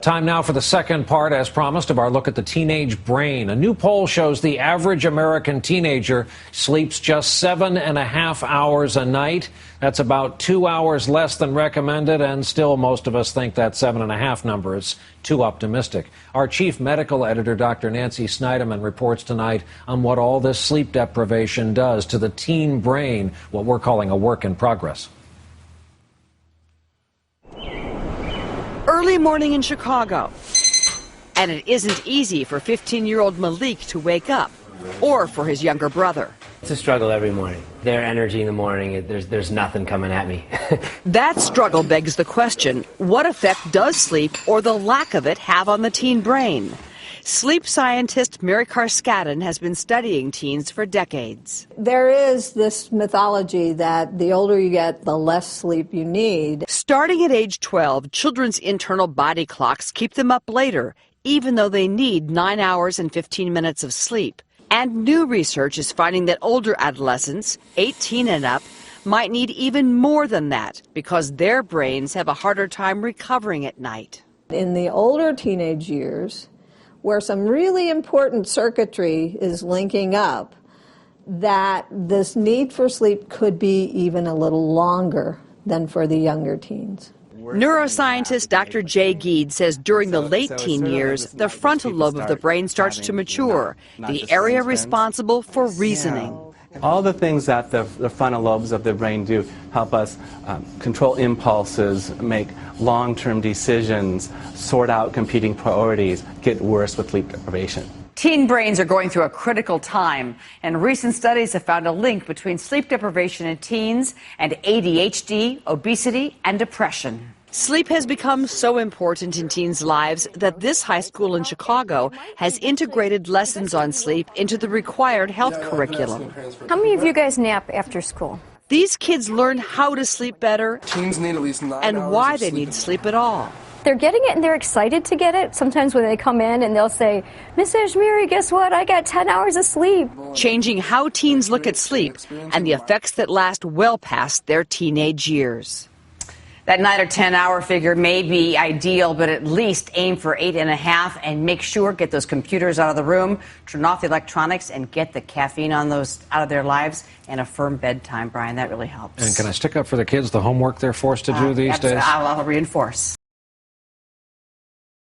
Time now for the second part, as promised, of our look at the teenage brain. A new poll shows the average American teenager sleeps just 7.5 hours a night. That's about 2 hours less than recommended, and still most of us think that 7.5 number is too optimistic. Our chief medical editor, Dr. Nancy Snyderman, reports tonight on what all this sleep deprivation does to the teen brain, what we're calling a work in progress. Early morning in Chicago, and it isn't easy for 15-year-old Malik to wake up, or for his younger brother. It's a struggle every morning. Their energy in the morning, there's nothing coming at me. That struggle begs the question, what effect does sleep, or the lack of it, have on the teen brain? Sleep scientist Mary Carskadden has been studying teens for decades. There is this mythology that the older you get, the less sleep you need. Starting at age 12, children's internal body clocks keep them up later, even though they need 9 hours and 15 minutes of sleep. And new research is finding that older adolescents, 18 and up, might need even more than that because their brains have a harder time recovering at night. In the older teenage years, where some really important circuitry is linking up, that this need for sleep could be even a little longer than for the younger teens. Neuroscientist Dr. Giedd says during the late teen years, the frontal lobe of the brain starts to mature, the area responsible for reasoning. All the things that the frontal lobes of the brain do help us control impulses, make long-term decisions, sort out competing priorities, get worse with sleep deprivation. Teen brains are going through a critical time, and recent studies have found a link between sleep deprivation in teens and ADHD, obesity, and depression. Sleep has become so important in teens' lives that this high school in Chicago has integrated lessons on sleep into the required health curriculum. How many of you guys nap after school? These kids learn how to sleep better Teens need at least 9 and why they need sleep at all. They're getting it and they're excited to get it. Sometimes when they come in and they'll say, Miss Ashmiri, guess what? I got 10 hours of sleep. Changing how teens look at sleep and the effects that last well past their teenage years. That 9 or 10 hour figure may be ideal, but at least aim for 8.5 and make sure get those computers out of the room, turn off the electronics, and get the caffeine on those out of their lives, and a firm bedtime, Brian. That really helps. And can I stick up for the kids, the homework they're forced to do these days? I'll reinforce.